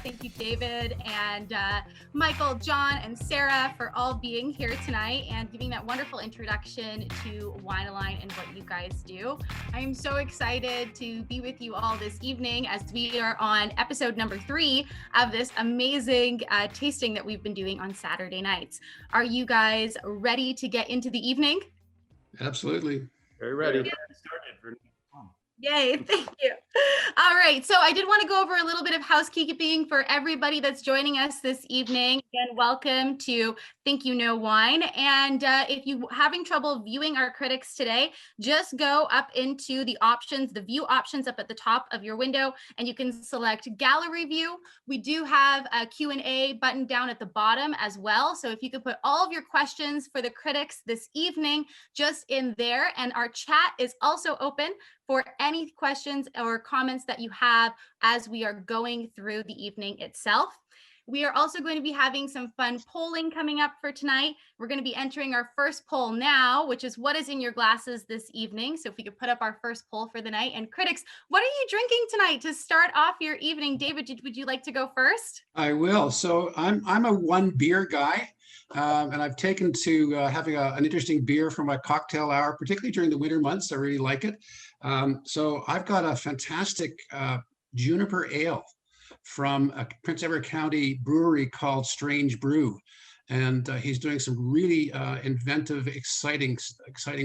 Thank you, David, and Michael, John, and Sarah for all being here tonight and giving that wonderful introduction to Wine-A-Line and what you guys do. I'm so excited to be with you all this evening as we are on episode number 3 of this amazing tasting that we've been doing on Saturday nights. Are you guys ready to get into the evening? Absolutely. Very ready. Yeah. Yay, thank you. All right, so I did want to go over a little bit of housekeeping for everybody that's joining us this evening. Again, welcome to Think You Know Wine. And if you're having trouble viewing our critics today, just go up into the options, the view options up at the top of your window, and you can select gallery view. We do have a Q&A button down at the bottom as well. So if you could put all of your questions for the critics this evening just in there, and our chat is also open for any questions or comments that you have as we are going through the evening itself. We are also going to be having some fun polling coming up for tonight. We're going to be entering our first poll now, which is what is in your glasses this evening. So if we could put up our first poll for the night. And critics, what are you drinking tonight to start off your evening? David, would you like to go first? I will. So I'm a one beer guy, and I've taken to having an interesting beer for my cocktail hour, particularly during the winter months. I really like it. So I've got a fantastic juniper ale from a Prince Edward County brewery called Strange Brew. And he's doing some really inventive, exciting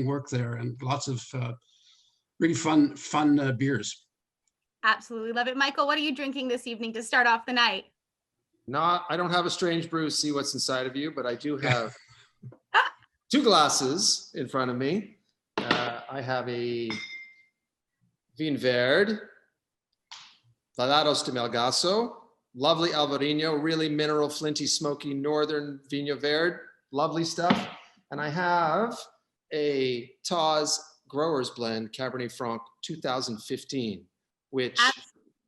work there, and lots of really fun beers. Absolutely love it. Michael, what are you drinking this evening to start off the night? I don't have a Strange Brew, see what's inside of you, but I do have 2 glasses in front of me. I have a Vin Verde, Valados de Melgaço, lovely Alvarinho, really mineral, flinty, smoky, northern Vinho Verde, lovely stuff. And I have a Taz Growers Blend Cabernet Franc 2015, which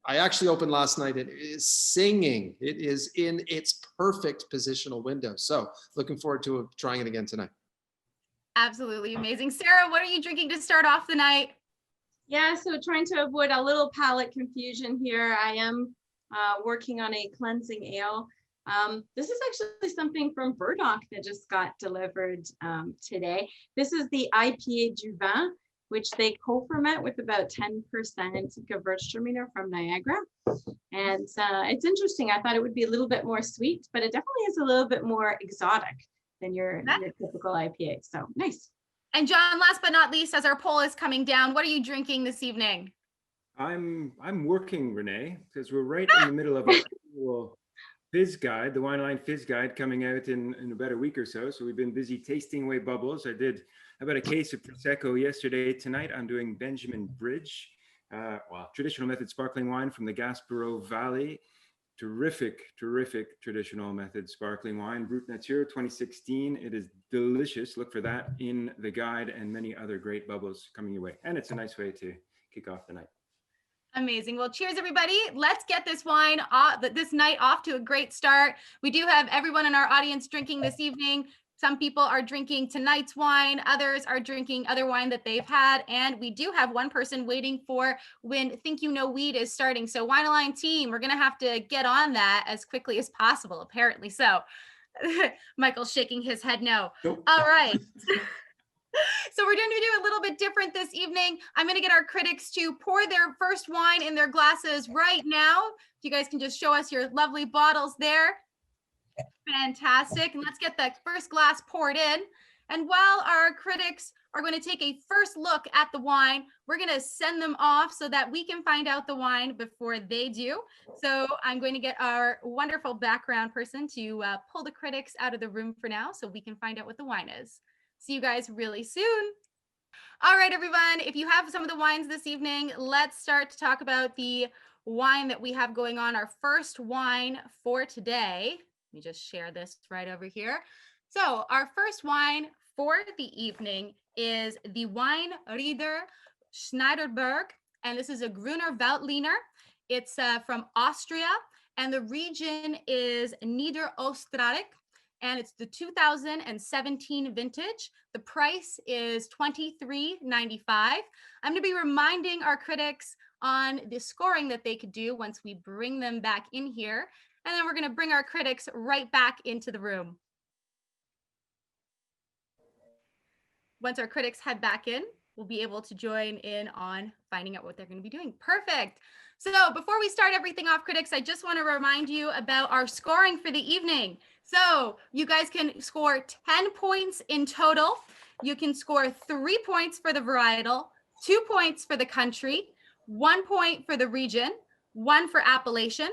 I actually opened last night. It is singing. It is in its perfect positional window. So looking forward to trying it again tonight. Absolutely amazing. Sarah, what are you drinking to start off the night? Yeah, so trying to avoid a little palate confusion here, I am working on a cleansing ale. This is actually something from Burdock that just got delivered today. This is the IPA du Vin, which they co-ferment with about 10% Gewürztraminer from Niagara. And it's interesting. I thought it would be a little bit more sweet, but it definitely is a little bit more exotic than your typical IPA. So nice. And John, last but not least, as our poll is coming down, what are you drinking this evening? I'm working, Renee, because we're right in the middle of a fizz guide, the Wine-A-Line fizz guide, coming out in about a week or so. So we've been busy tasting away bubbles. I did about a case of Prosecco yesterday. Tonight I'm doing Benjamin Bridge, traditional method sparkling wine from the Gaspereau Valley. Terrific traditional method sparkling wine, Brut Nature 2016. It is delicious. Look for that in the guide, and many other great bubbles coming your way. And it's a nice way to kick off the night. Amazing. Well, cheers, everybody. Let's get this wine this night off to a great start. We do have everyone in our audience drinking this evening. Some people are drinking tonight's wine. Others are drinking other wine that they've had. And we do have one person waiting for when Think You Know Weed is starting. So Wine-A-Line team, we're going to have to get on that as quickly as possible, apparently. So Michael's shaking his head no. Nope. All right. So we're going to do a little bit different this evening. I'm going to get our critics to pour their first wine in their glasses right now. If you guys can just show us your lovely bottles there. Fantastic. And let's get that first glass poured in. And while our critics are going to take a first look at the wine, we're going to send them off so that we can find out the wine before they do. So I'm going to get our wonderful background person to pull the critics out of the room for now so we can find out what the wine is. See you guys really soon. All right, everyone. If you have some of the wines this evening, let's start to talk about the wine that we have going on. Our first wine for today. Let me just share this right over here. So our first wine for the evening is the Weinrieder Schneiderberg, and this is a Grüner Veltliner. It's from Austria, and the region is Niederösterreich. and it's the 2017 vintage. The price is $23.95. I'm going to be reminding our critics on the scoring that they could do once we bring them back in here. And then we're going to bring our critics right back into the room. Once our critics head back in, we'll be able to join in on finding out what they're going to be doing. Perfect. So before we start everything off, critics, I just want to remind you about our scoring for the evening. So you guys can score 10 points in total. You can score 3 points for the varietal, 2 points for the country, 1 point for the region, 1 for appellation,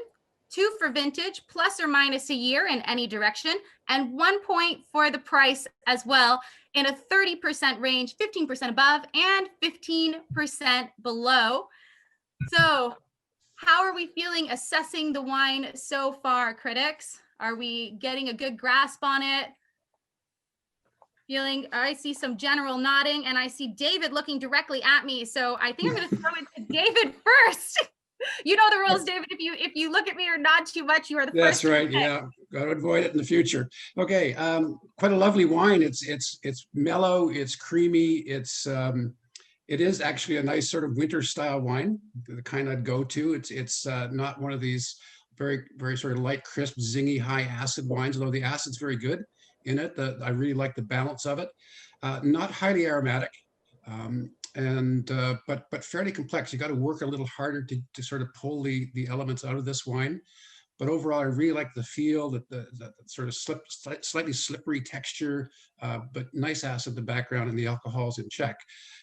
2 for vintage, plus or minus a year in any direction, and 1 point for the price as well, in a 30% range, 15% above and 15% below. So how are we feeling assessing the wine so far, critics? Are we getting a good grasp on it? I see some general nodding, and I see David looking directly at me. So I think I'm going to throw it to David first. You know the rules, David. If you look at me or nod too much, you are the first. That's right. Yeah, got to avoid it in the future. Okay, quite a lovely wine. It's mellow. It's creamy. It is actually a nice sort of winter style wine, the kind I'd go to. It's not one of these very sort of light, crisp, zingy, high acid wines, although the acid's very good in it. I really like the balance of it. Not highly aromatic. But fairly complex. You got to work a little harder to sort of pull the elements out of this wine. But overall, I really like the feel, the sort of slightly slippery texture, but nice acid in the background, and the alcohol's in check.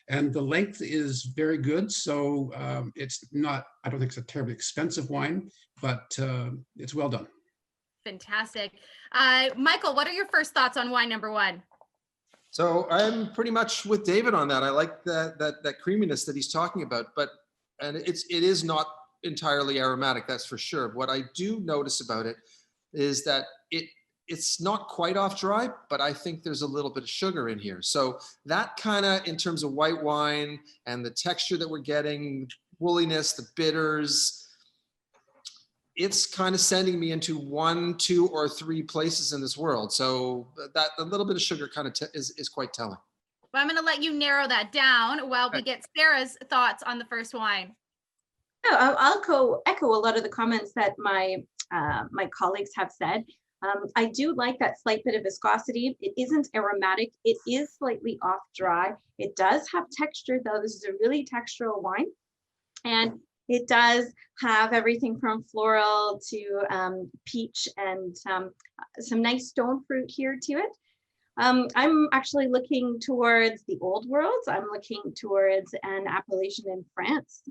And the length is very good. So it's not, I don't think it's a terribly expensive wine, but it's well done. Fantastic. Michael, what are your first thoughts on wine number one? So I'm pretty much with David on that. I like that creaminess that he's talking about, and it is not entirely aromatic, that's for sure. What I do notice about it is that it's not quite off dry, but I think there's a little bit of sugar in here. So that kind of, in terms of white wine and the texture that we're getting, woolliness, the bitters, it's kind of sending me into 1, 2, or 3 places in this world. So that a little bit of sugar kind of is quite telling. Well, I'm going to let you narrow that down while we get Sarah's thoughts on the first wine. Oh, I'll echo a lot of the comments that my colleagues have said. I do like that slight bit of viscosity. It isn't aromatic. It is slightly off dry. It does have texture, though. This is a really textural wine. And it does have everything from floral to peach and some nice stone fruit here to it. I'm actually looking towards the old world. I'm looking towards an appellation in France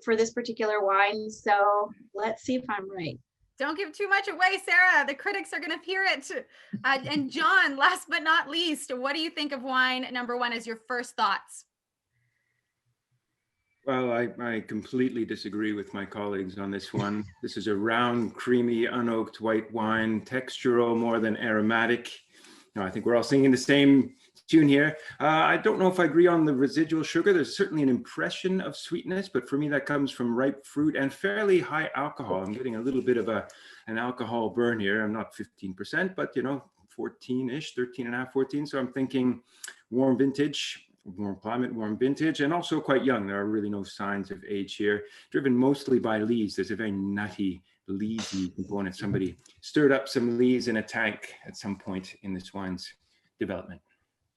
for this particular wine. So let's see if I'm right. Don't give too much away, Sarah. The critics are going to hear it. And John, last but not least, what do you think of wine number one as your first thoughts? Well, I completely disagree with my colleagues on this one. This is a round, creamy, unoaked white wine, textural more than aromatic. No, I think we're all singing the same tune here. I don't know if I agree on the residual sugar. There's certainly an impression of sweetness, but for me that comes from ripe fruit and fairly high alcohol. I'm getting a little bit of an alcohol burn here. I'm not 15%, but 14-ish, 13.5, 14. So I'm thinking warm vintage, warm climate, warm vintage, and also quite young. There are really no signs of age here. Driven mostly by lees. There's a very nutty, leesy component. Somebody stirred up some lees in a tank at some point in this wine's development.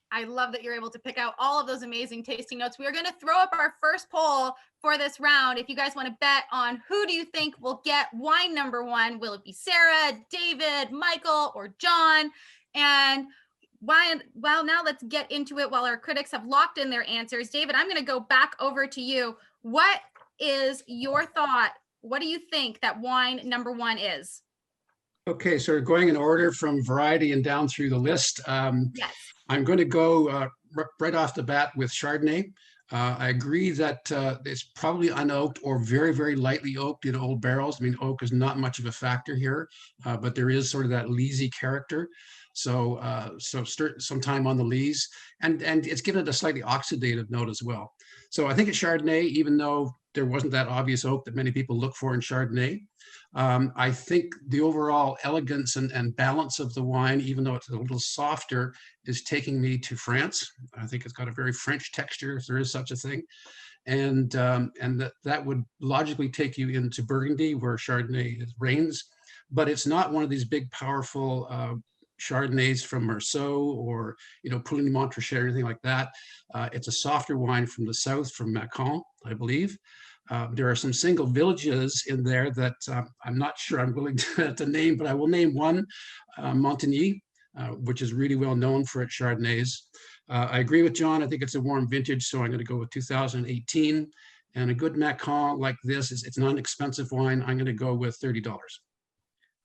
I love that you're able to pick out all of those amazing tasting notes. We are going to throw up our first poll for this round. If you guys want to bet on who do you think will get wine number one, will it be Sarah, David, Michael, or John? And well, now let's get into it while our critics have locked in their answers. David, I'm going to go back over to you. What is your thought? What do you think that wine number one is? Okay, so going in order from variety and down through the list. Yes. I'm going to go right off the bat with Chardonnay. I agree that it's probably unoaked or very, very lightly oaked in old barrels. I mean, oak is not much of a factor here, but there is sort of that leesy character. So some time on the lees, and it's given it a slightly oxidative note as well. So I think it's Chardonnay, even though there wasn't that obvious oak that many people look for in Chardonnay. I think the overall elegance and balance of the wine, even though it's a little softer, is taking me to France. I think it's got a very French texture, if there is such a thing. And that would logically take you into Burgundy, where Chardonnay reigns. But it's not one of these big, powerful Chardonnays from Meursault or Pouligny-Montrachet or anything like that. It's a softer wine from the south, from Macon, I believe. There are some single villages in there that I'm not sure I'm willing to name, but I will name one, Montigny, which is really well known for its Chardonnays. I agree with John. I think it's a warm vintage, so I'm going to go with 2018. And a good Macon like this, it's not an expensive wine. I'm going to go with $30.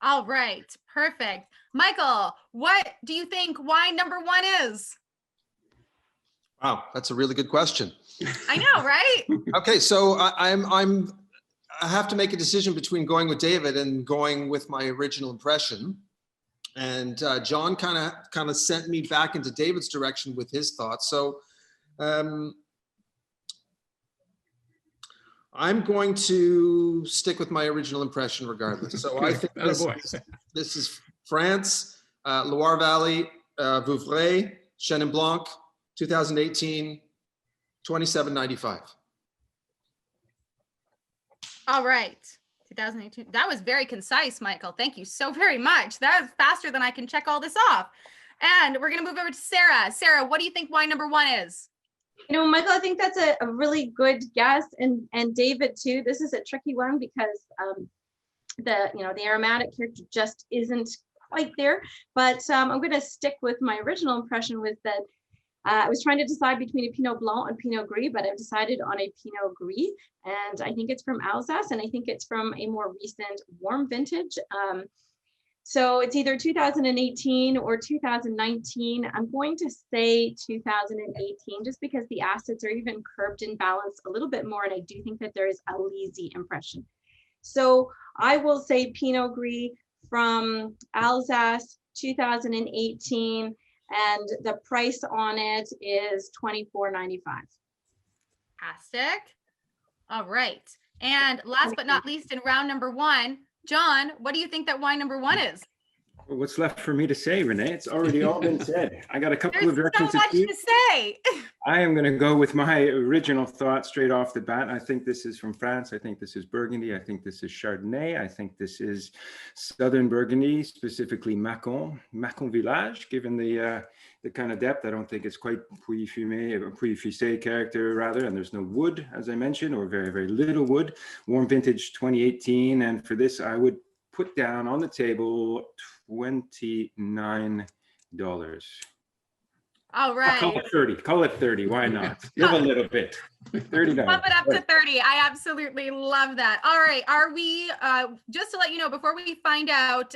All right, perfect. Michael, what do you think wine number one is? Wow, that's a really good question. I know, right? Okay, so I have to make a decision between going with David and going with my original impression. And John kind of sent me back into David's direction with his thoughts. So I'm going to stick with my original impression regardless. So I think this is France, Loire Valley, Vouvray, Chenin Blanc, 2018, $27.95. All right. 2018. That was very concise, Michael. Thank you so very much. That was faster than I can check all this off. And we're going to move over to Sarah. Sarah, what do you think wine number one is? Michael, I think that's a really good guess, and David too. This is a tricky one because the aromatic character just isn't quite there. But I'm going to stick with my original impression with that. I was trying to decide between a Pinot Blanc and Pinot Gris, but I've decided on a Pinot Gris, and I think it's from Alsace, and I think it's from a more recent warm vintage. So it's either 2018 or 2019. I'm going to say 2018, just because the acids are even curbed and balanced a little bit more, and I do think that there is a lazy impression. So I will say Pinot Gris from Alsace, 2018. And the price on it is $24.95. Fantastic. All right. And last but not least, in round number one, John, what do you think that wine number one is? Well, what's left for me to say, Renee? It's already all been said. I got a couple of directions so much to say. I am going to go with my original thought straight off the bat. I think this is from France. I think this is Burgundy. I think this is Chardonnay. I think this is Southern Burgundy, specifically Macon Village, given the kind of depth. I don't think it's quite Puy-Fumé character rather, and there's no wood, as I mentioned, or very, very little wood. Warm vintage 2018. And for this, I would put down on the table $29. All right. Call it 30. Call it 30. Why not? Give a little bit. $30. Bump it up to 30. I absolutely love that. All right. Are we, just to let you know, before we find out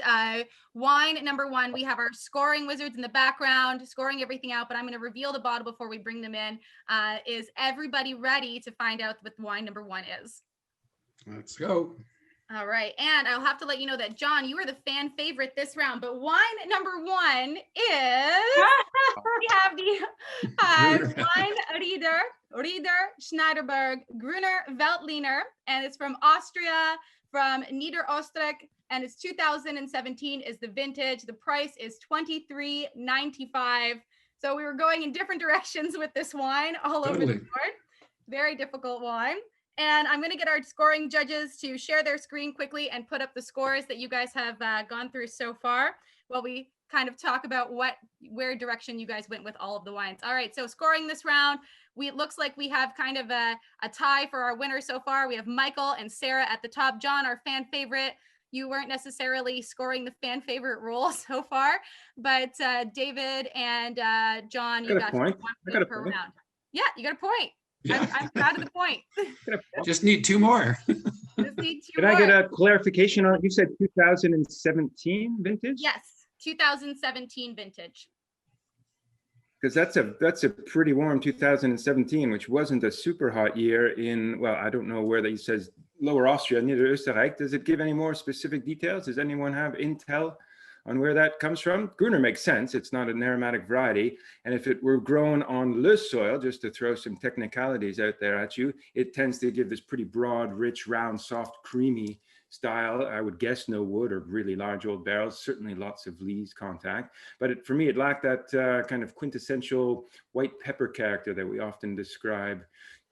wine number one, we have our scoring wizards in the background, scoring everything out, but I'm going to reveal the bottle before we bring them in. Is everybody ready to find out what wine number one is? Let's go. All right. And I'll have to let you know that, John, you were the fan favorite this round, but wine number one is, we have the Ried Schneiderberg Grüner Veltliner, and it's from Austria, from Niederösterreich, and it's 2017 is the vintage. The price is $23.95. So we were going in different directions with this wine all over the board. Very difficult wine. And I'm going to get our scoring judges to share their screen quickly and put up the scores that you guys have gone through so far while we kind of talk about where direction you guys went with all of the wines. All right, so scoring this round, it looks like we have kind of a tie for our winner so far. We have Michael and Sarah at the top. John, our fan favorite, you weren't necessarily scoring the fan favorite role so far, but David and John, you got 1 point per round. Yeah, you got a point. Yeah. I'm proud of the point. Just need two more. Could I get a clarification on it? You said 2017 vintage? Yes, 2017 vintage. Because that's a pretty warm 2017, which wasn't a super hot year in, well, I don't know where that says Lower Austria, Niederösterreich. Does it give any more specific details? Does anyone have intel on where that comes from. Grüner makes sense. It's not an aromatic variety. And if it were grown on loose soil, just to throw some technicalities out there at you, it tends to give this pretty broad, rich, round, soft, creamy style. I would guess no wood or really large old barrels, certainly lots of lees contact. But for me, it lacked that kind of quintessential white pepper character that we often describe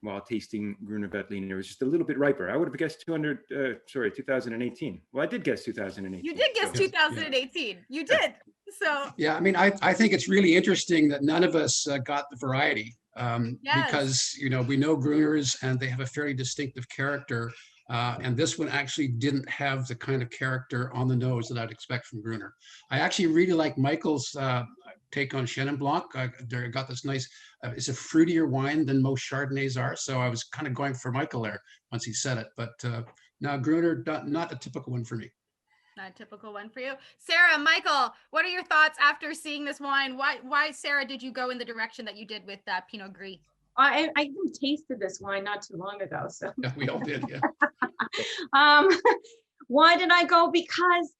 while tasting Grüner Veltliner. It was just a little bit riper. I would have guessed 2018. Well, I did guess 2018. You did guess 2018. You did. So Yeah, I mean, I think it's really interesting that none of us got the variety Yes. because, you know, we know Grüners and they have a fairly distinctive character. And this one actually didn't have the kind of character on the nose that I'd expect from Grüner. I actually really like Michael's take on Chenin Blanc. They got this nice, it's a fruitier wine than most Chardonnays are. So I was kind of going for Michael there once he said it. But now Grüner, not a typical one for me. Not a typical one for you. Sarah, Michael, what are your thoughts after seeing this wine? Why, Sarah, did you go in the direction that you did with Pinot Gris? I even tasted this wine not too long ago, so. Yeah, we all did, yeah. Why did I go? Because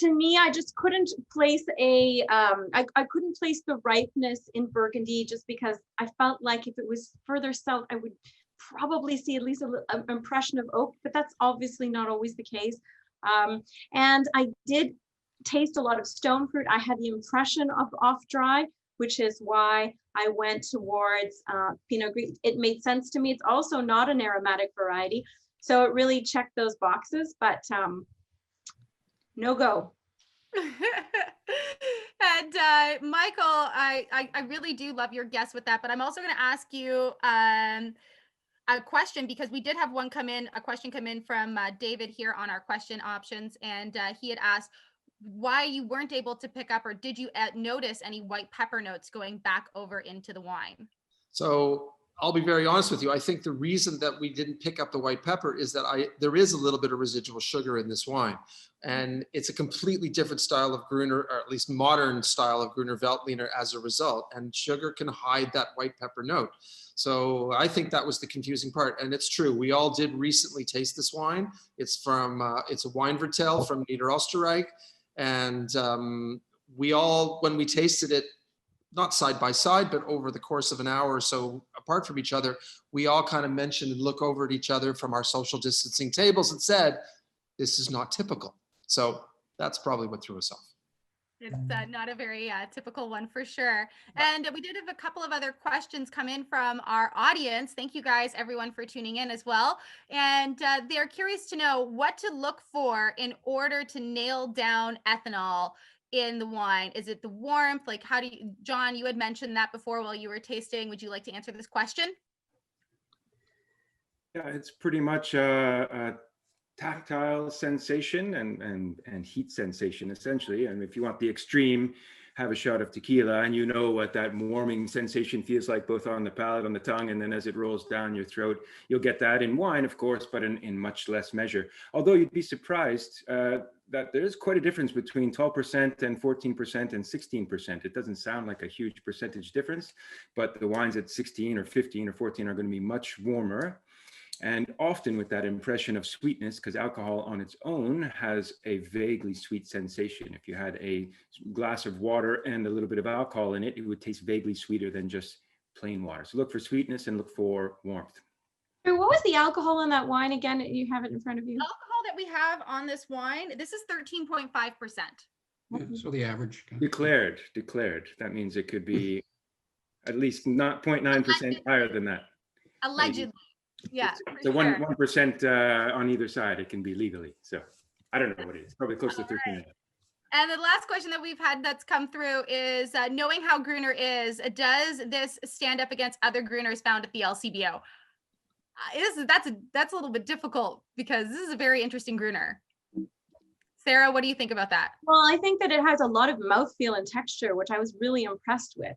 to me, I just couldn't place I couldn't place the ripeness in Burgundy just because I felt like if it was further south, I would probably see at least an impression of oak, but that's obviously not always the case. And I did taste a lot of stone fruit. I had the impression of off dry, which is why I went towards Pinot Gris. It made sense to me. It's also not an aromatic variety. So it really checked those boxes, but no go. And Michael, I really do love your guess with that, but I'm also going to ask you a question because we did have a question come in from David here on our question options. And he had asked why you weren't able to pick up, or did you notice any white pepper notes going back over into the wine? So I'll be very honest with you. I think the reason that we didn't pick up the white pepper is that there is a little bit of residual sugar in this wine. And it's a completely different style of Grüner, or at least modern style of Grüner Veltliner as a result. And sugar can hide that white pepper note. So I think that was the confusing part. And it's true. We all did recently taste this wine. It's from, it's a Weinrieder from Niederösterreich. And we all, when we tasted it, not side by side, but over the course of an hour or so apart from each other, we all kind of mentioned and look over at each other from our social distancing tables and said, this is not typical. So that's probably what threw us off. It's not a very typical one for sure. And we did have a couple of other questions come in from our audience. Thank you guys, everyone, for tuning in as well. And they're curious to know what to look for in order to nail down ethanol in the wine. Is it the warmth? Like, how do you, John, you had mentioned that before while you were tasting. Would you like to answer this question? Yeah, it's pretty much a tactile sensation and heat sensation, essentially. And if you want the extreme, have a shot of tequila and you know what that warming sensation feels like both on the palate, on the tongue, and then as it rolls down your throat. You'll get that in wine, of course, but in much less measure. Although you'd be surprised that there is quite a difference between 12% and 14% and 16%. It doesn't sound like a huge percentage difference, but the wines at 16 or 15 or 14 are going to be much warmer. And often with that impression of sweetness, because alcohol on its own has a vaguely sweet sensation. If you had a glass of water and a little bit of alcohol in it, it would taste vaguely sweeter than just plain water. So look for sweetness and look for warmth. What was the alcohol in that wine again? You have it in front of you. Alcohol that we have on this wine, this is 13.5%. Yeah, so the average. Declared. That means it could be at least not 0.9% higher than that. Allegedly. Yeah. So 1% on either side, it can be legally. So I don't know what it is, probably close to 13. Right. And the last question that we've had that's come through is knowing how Grüner is, does this stand up against other Grüners found at the LCBO? That's a little bit difficult because this is a very interesting Grüner. Sarah, what do you think about that? Well, I think that it has a lot of mouthfeel and texture, which I was really impressed with.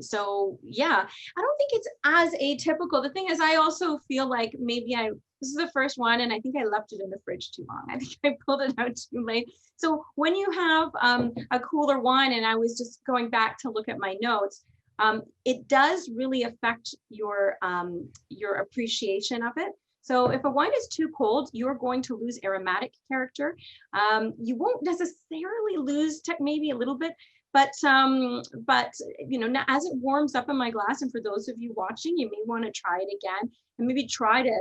So yeah, I don't think it's as atypical. The thing is, I also feel like maybe this is the first one and I think I left it in the fridge too long. I think I pulled it out too late. So when you have a cooler wine, and I was just going back to look at my notes, it does really affect your appreciation of it. So if a wine is too cold, you're going to lose aromatic character. You won't necessarily lose maybe a little bit, but you know, as it warms up in my glass, and for those of you watching, you may want to try it again and maybe try to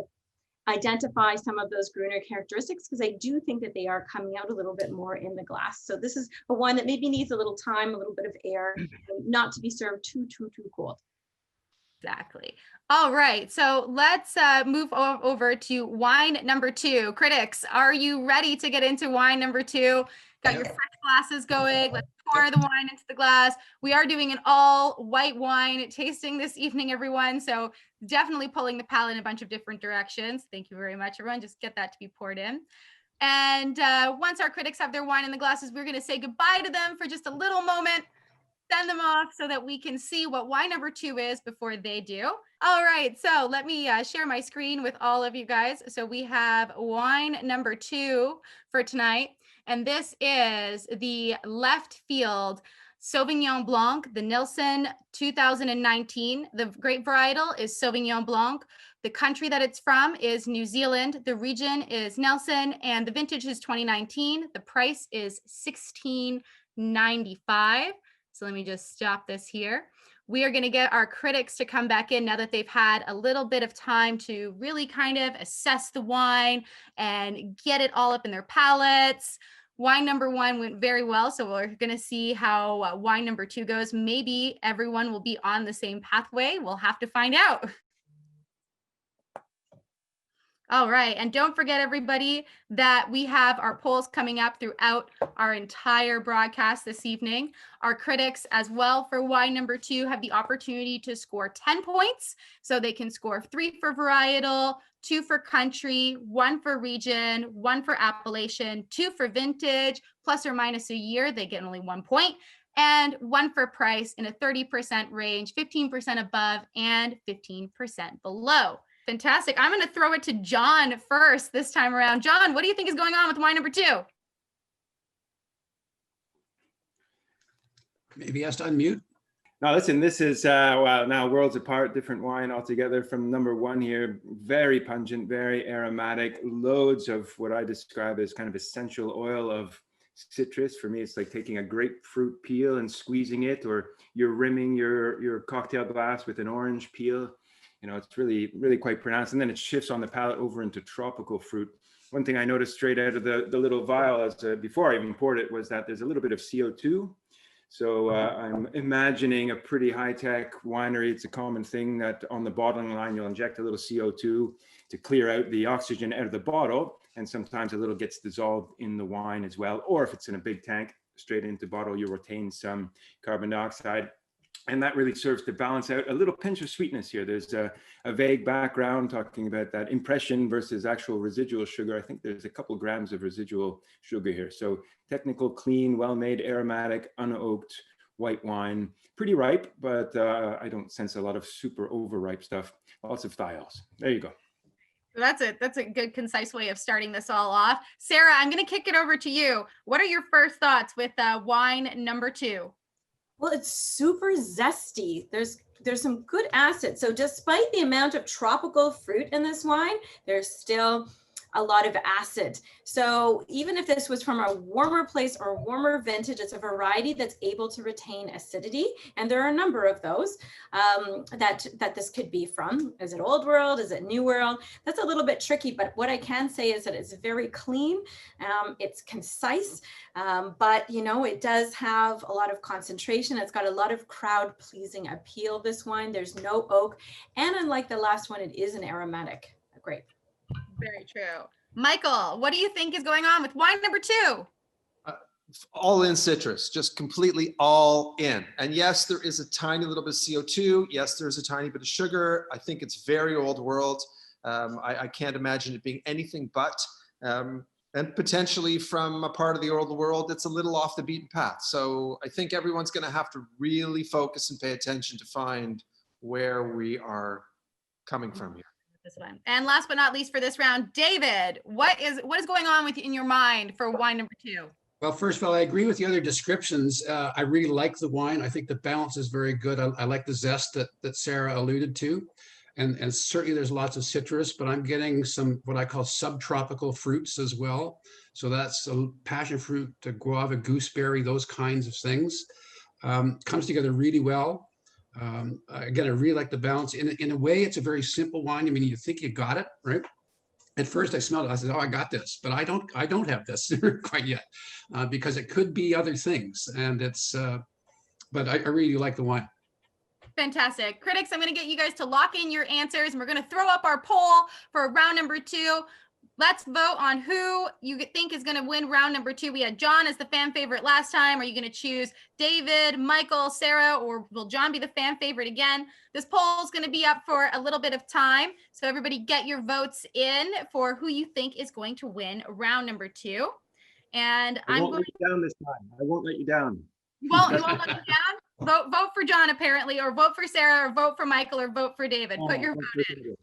identify some of those Grüner characteristics, because I do think that they are coming out a little bit more in the glass. So this is a wine that maybe needs a little time, a little bit of air, not to be served too cold. Exactly. All right, so let's move over to wine number 2. Critics, are you ready to get into wine number 2? Got your fresh glasses going. Let's pour the wine into the glass. We are doing an all white wine tasting this evening, everyone. So definitely pulling the palate in a bunch of different directions. Thank you very much, everyone. Just get that to be poured in. And once our critics have their wine in the glasses, we're going to say goodbye to them for just a little moment. Send them off so that we can see what wine number 2 is before they do. All right, so let me share my screen with all of you guys. So we have wine number 2 for tonight, and this is the left field Sauvignon Blanc, the Nielsen 2019. The grape varietal is Sauvignon Blanc. The country that it's from is New Zealand. The region is Nelson, and the vintage is 2019. The price is $16.95. So let me just stop this here. We are going to get our critics to come back in now that they've had a little bit of time to really kind of assess the wine and get it all up in their palates. Wine number 1 went very well, so we're going to see how wine number 2 goes. Maybe everyone will be on the same pathway. We'll have to find out. All right, and don't forget, everybody, that we have our polls coming up throughout our entire broadcast this evening. Our critics as well for wine number 2 have the opportunity to score 10 points. So they can score 3 for varietal, 2 for country, 1 for region, 1 for appellation, 2 for vintage, plus or minus a year, they get only 1 point, and 1 for price in a 30% range, 15% above and 15% below. Fantastic. I'm going to throw it to John first this time around. John, what do you think is going on with wine number 2? Maybe he has to unmute. Now, listen, this is, well, now worlds apart, different wine altogether from number 1 here. Very pungent, very aromatic, loads of what I describe as kind of essential oil of citrus. For me, it's like taking a grapefruit peel and squeezing it, or you're rimming your cocktail glass with an orange peel. You know, it's really, really quite pronounced. And then it shifts on the palate over into tropical fruit. One thing I noticed straight out of the little vial as before I even poured it was that there's a little bit of CO2. So I'm imagining a pretty high-tech winery. It's a common thing that on the bottling line, you'll inject a little CO2 to clear out the oxygen out of the bottle. And sometimes a little gets dissolved in the wine as well. Or if it's in a big tank, straight into bottle, you retain some carbon dioxide. And that really serves to balance out a little pinch of sweetness here. There's a vague background talking about that impression versus actual residual sugar. I think there's a couple grams of residual sugar here. So technical, clean, well-made, aromatic, unoaked white wine. Pretty ripe, but I don't sense a lot of super overripe stuff. Lots of thiols. There you go. That's a good, concise way of starting this all off. Sarah, I'm going to kick it over to you. What are your first thoughts with wine number 2? Well, it's super zesty. There's some good acid. So despite the amount of tropical fruit in this wine, there's still a lot of acid. So even if this was from a warmer place or warmer vintage, it's a variety that's able to retain acidity. And there are a number of those that this could be from. Is it Old World? Is it New World? That's a little bit tricky, but what I can say is that it's very clean. It's concise, but you know, it does have a lot of concentration. It's got a lot of crowd pleasing appeal, this wine. There's no oak. And unlike the last one, it is an aromatic grape. Very true. Michael, what do you think is going on with wine number 2? All in citrus, just completely all in. And yes, there is a tiny little bit of CO2. Yes, there's a tiny bit of sugar. I think it's very Old World. I can't imagine it being anything but, and potentially from a part of the Old World that's a little off the beaten path. So I think everyone's going to have to really focus and pay attention to find where we are coming from here. This one. And last but not least for this round, David, what is going on in your mind for wine number 2? Well, first of all, I agree with the other descriptions. I really like the wine. I think the balance is very good. I like the zest that Sarah alluded to. and certainly there's lots of citrus, but I'm getting some what I call subtropical fruits as well. So that's a passion fruit, a guava, gooseberry, those kinds of things. Comes together really well. Again, I really like the balance. In a way, it's a very simple wine. I mean, you think you got it, right? At first I smelled it, I said, oh, I got this, but I don't have this quite yet, because it could be other things. And it's, but I really like the wine. Fantastic. Critics, I'm going to get you guys to lock in your answers, and we're going to throw up our poll for round number 2. Let's vote on who you think is going to win round number 2. We had John as the fan favorite last time. Are you going to choose David, Michael, Sarah, or will John be the fan favorite again? This poll is going to be up for a little bit of time. So everybody get your votes in for who you think is going to win round number 2. And I won't let you down this time. I won't let you down. You won't let you down? Vote for John, apparently, or vote for Sarah, or vote for Michael, or vote for David. Put your vote in.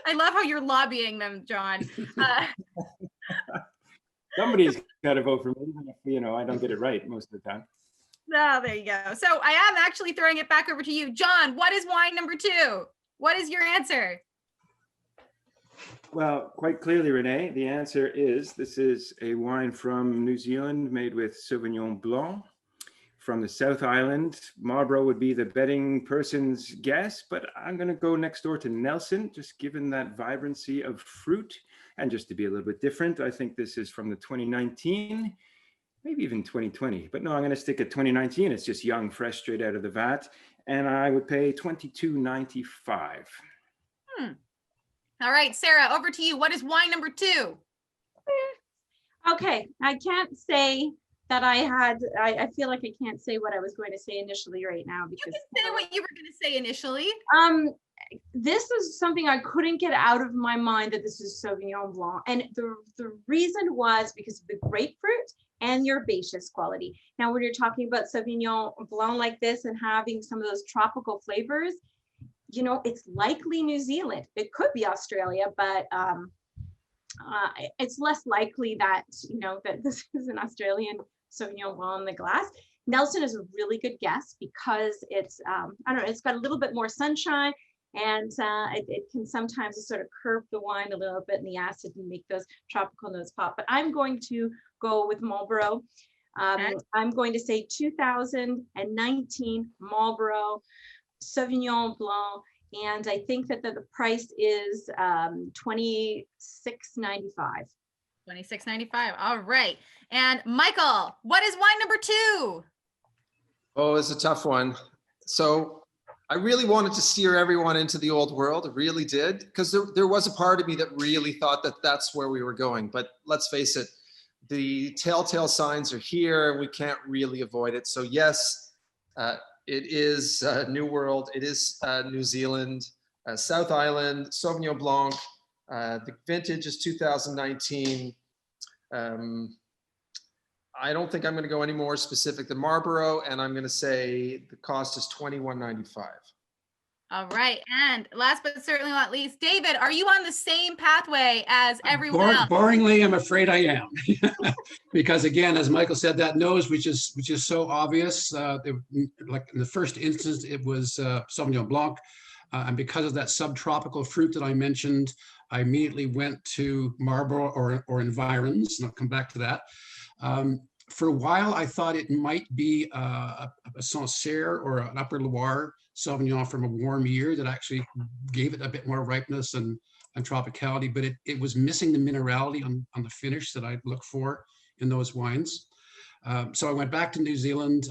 I love how you're lobbying them, John. Somebody's got to vote for me, even if, you know, I don't get it right most of the time. Oh, there you go. So I am actually throwing it back over to you. John, what is wine number 2? What is your answer? Well, quite clearly, Renee, the answer is this is a wine from New Zealand made with Sauvignon Blanc from the South Island. Marlborough would be the betting person's guess, but I'm going to go next door to Nelson, just given that vibrancy of fruit. And just to be a little bit different, I think this is from the 2019, maybe even 2020. But no, I'm going to stick at 2019. It's just young, fresh, straight out of the vat. And I would pay $22.95. All right, Sarah, over to you. What is wine number 2? Okay, I can't say that I feel like I can't say what I was going to say initially right now, You because can say what you were going to say initially. this is something I couldn't get out of my mind, that this is Sauvignon Blanc. And the reason was because of the grapefruit and the herbaceous quality. Now, when you're talking about Sauvignon Blanc like this and having some of those tropical flavors, you know, it's likely New Zealand. It could be Australia, but it's less likely that, you know, that this is an Australian Sauvignon Blanc in the glass. Nelson is a really good guess because it's, I don't know, it's got a little bit more sunshine, and it can sometimes sort of curve the wine a little bit in the acid and make those tropical notes pop. But I'm going to go with Marlborough. I'm going to say 2019 Marlborough Sauvignon Blanc, and I think that the price is $26.95. $26.95. All right. And Michael, what is wine number 2? Oh, it's a tough one. So I really wanted to steer everyone into the old world. I really did, because there was a part of me that really thought that that's where we were going. But let's face it, the telltale signs are here. We can't really avoid it. So yes, it is New World. It is New Zealand, South Island, Sauvignon Blanc. The vintage is 2019. I don't think I'm going to go any more specific than Marlborough, and I'm going to say the cost is $21.95. All right. And last but certainly not least, David, are you on the same pathway as everyone else? Boringly, I'm afraid I am. Because again, as Michael said, that nose, which is so obvious, like in the first instance, it was Sauvignon Blanc. And because of that subtropical fruit that I mentioned, I immediately went to Marlborough or environs, and I'll come back to that. For a while, I thought it might be a Sancerre or an Upper Loire Sauvignon from a warm year that actually gave it a bit more ripeness and tropicality, but it was missing the minerality on the finish that I look for in those wines. So I went back to New Zealand,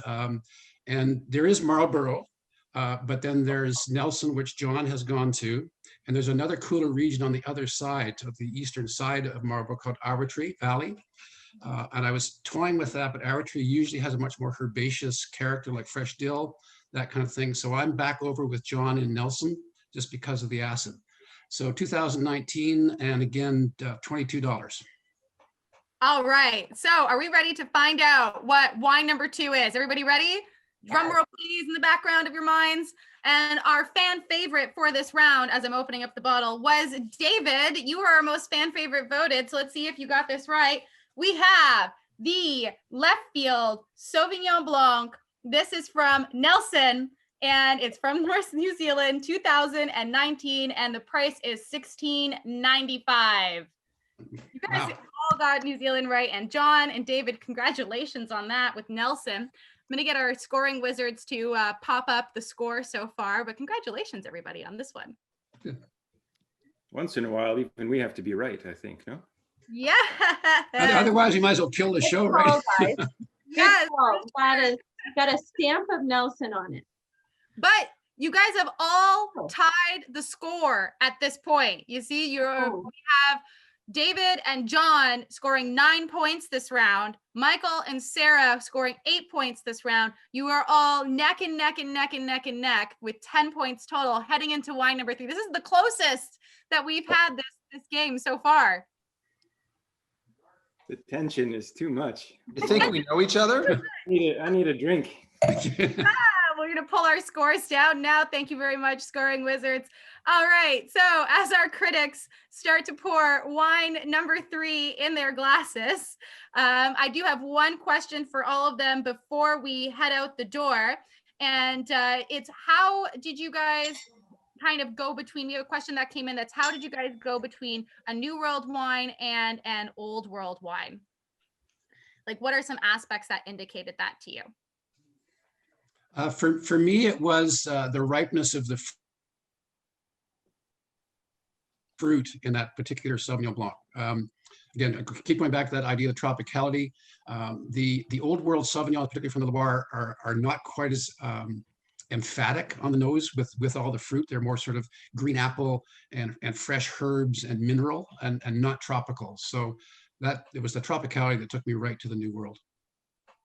and there is Marlborough, but then there's Nelson, which John has gone to, and there's another cooler region on the other side, of the eastern side of Marlborough, called Awatere Valley. And I was toying with that, but Awatere usually has a much more herbaceous character, like fresh dill, that kind of thing. So I'm back over with John and Nelson just because of the acid. So 2019, and again, $22. All right. So are we ready to find out what wine number 2 is? Everybody ready? Drum roll, please, in the background of your minds. And our fan favorite for this round, as I'm opening up the bottle, was David. You were our most fan favorite voted. So let's see if you got this right. We have the left field Sauvignon Blanc. This is from Nelson, and it's from North New Zealand, 2019, and the price is $16.95. You guys all got New Zealand right, and John and David, congratulations on that with Nelson. I'm going to get our scoring wizards to pop up the score so far, but congratulations, everybody, on this one. Once in a while, even we have to be right, I think, no? Yeah. Otherwise, we might as well kill the show, right? Yes. Got a stamp of Nelson on it. But you guys have all tied the score at this point. You see, we have David and John scoring 9 points this round. Michael and Sarah scoring 8 points this round. You are all neck and neck and neck and neck and neck with 10 points total heading into wine number 3. This is the closest that we've had this game so far. The tension is too much. You think we know each other? I need a drink. We're going to pull our scores down now. Thank you very much, scoring wizards. All right. So as our critics start to pour wine number 3 in their glasses, I do have one question for all of them before we head out the door. And it's how did you guys kind of go between, we have a question that came in that's how did you guys go between a New World wine and an Old World wine? Like, what are some aspects that indicated that to you? For me, it was the ripeness of the fruit in that particular Sauvignon Blanc. Again, I keep going back to that idea of tropicality. The Old World Sauvignon, particularly from the Loire, are not quite as emphatic on the nose with all the fruit. They're more sort of green apple and fresh herbs and mineral and not tropical. So it was the tropicality that took me right to the New World.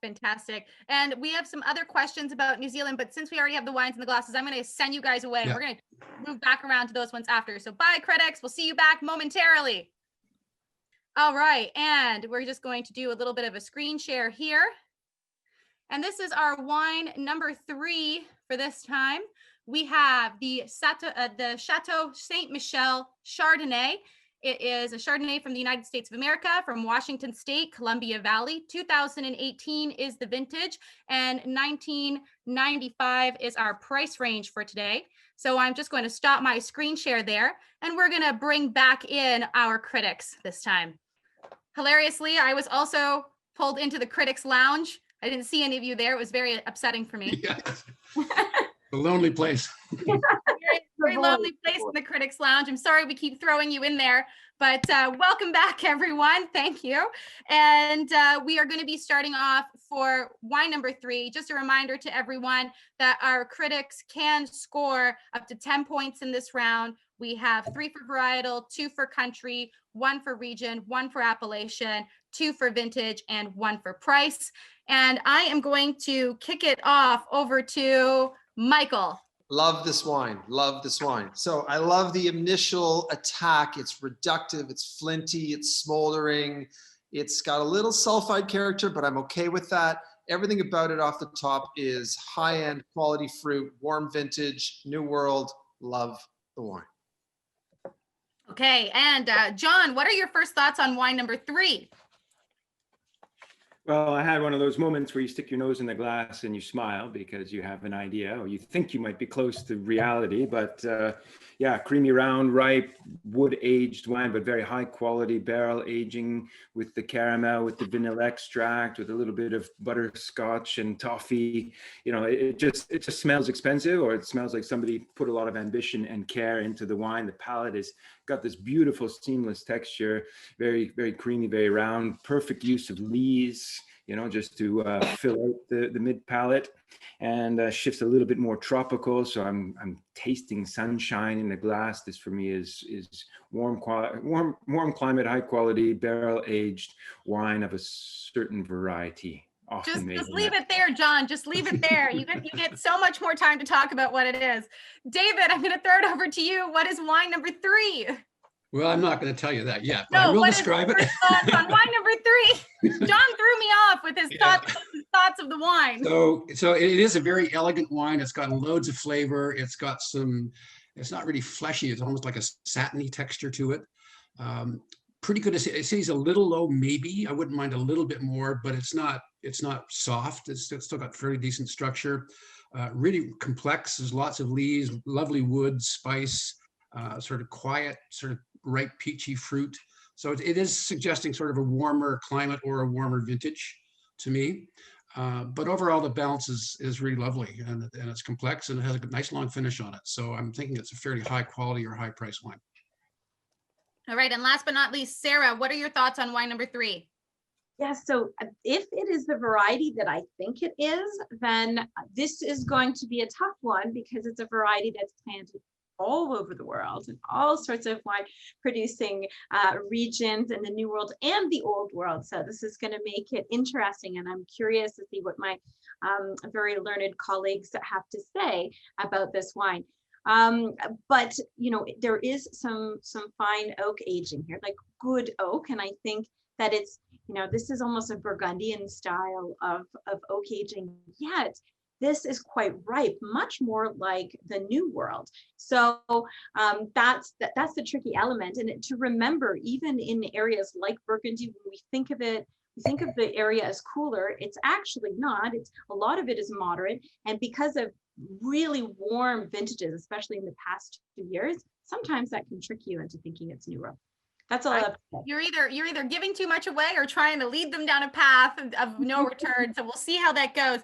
Fantastic. And we have some other questions about New Zealand, but since we already have the wines and the glasses, I'm going to send you guys away. Yeah. We're going to move back around to those ones after. So bye, critics. We'll see you back momentarily. All right. And we're just going to do a little bit of a screen share here. And this is our wine number 3 for this time. We have the Chateau Saint Michel Chardonnay. It is a Chardonnay from the United States of America, from Washington State, Columbia Valley. 2018 is the vintage, and 1995 is our price range for today. So I'm just going to stop my screen share there, and we're going to bring back in our critics this time. Hilariously, I was also pulled into the critics lounge. I didn't see any of you there. It was very upsetting for me. Yes. The lonely place. Very lonely place in the critics lounge. I'm sorry we keep throwing you in there, but welcome back, everyone. Thank you. And we are going to be starting off for wine number 3. Just a reminder to everyone that our critics can score up to 10 points in this round. We have 3 for varietal, 2 for country, 1 for region, 1 for appellation, 2 for vintage, and 1 for price. And I am going to kick it off over to Michael. Love this wine. Love this wine. So I love the initial attack. It's reductive. It's flinty. It's smoldering. It's got a little sulfide character, but I'm okay with that. Everything about it off the top is high-end quality fruit, warm vintage, New World. Love the wine. Okay. And John, what are your first thoughts on wine number 3? Well, I had one of those moments where you stick your nose in the glass and you smile because you have an idea or you think you might be close to reality. But yeah, creamy, round, ripe, wood-aged wine, but very high quality barrel aging with the caramel, with the vanilla extract, with a little bit of butterscotch and toffee. You know, it just smells expensive, or it smells like somebody put a lot of ambition and care into the wine. The palate is got this beautiful seamless texture, very, very creamy, very round, perfect use of lees, you know, just to fill out the mid palate, and shifts a little bit more tropical. So I'm tasting sunshine in the glass. This for me is warm climate, high quality, barrel aged wine of a certain variety. Just leave it there, John. Just leave it there. You get so much more time to talk about what it is. David, I'm going to throw it over to you. What is wine number 3? Well, I'm not going to tell you that yet, but no, I will describe it. Thoughts on wine number 3? John threw me off with his thoughts of the wine. So it is a very elegant wine. It's got loads of flavor. It's got it's not really fleshy. It's almost like a satiny texture to it. Pretty good. It says a little low, maybe. I wouldn't mind a little bit more, but it's not soft. It's still got fairly decent structure. really complex. There's lots of leaves, lovely wood, spice, sort of quiet, sort of ripe peachy fruit. So it is suggesting sort of a warmer climate or a warmer vintage to me. But overall, the balance is really lovely, and it's complex, and it has a nice long finish on it. So I'm thinking it's a fairly high quality or high price wine. All right. And last but not least, Sarah, what are your thoughts on wine number 3? Yeah, so if it is the variety that I think it is, then this is going to be a tough one because it's a variety that's planted all over the world and all sorts of wine producing regions in the New World and the Old World. So this is going to make it interesting, and I'm curious to see what my very learned colleagues have to say about this wine. But you know, there is some fine oak aging here, like good oak, and I think that it's, you know, this is almost a Burgundian style of oak aging, yet this is quite ripe, much more like the New World. So that's the tricky element. And to remember, even in areas like Burgundy, when we think of it, we think of the area as cooler. It's actually not. It's a lot of it is moderate, and because of really warm vintages, especially in the past 2 years, sometimes that can trick you into thinking it's New World. That's all I have to say. You're either giving too much away or trying to lead them down a path of no return. So we'll see how that goes.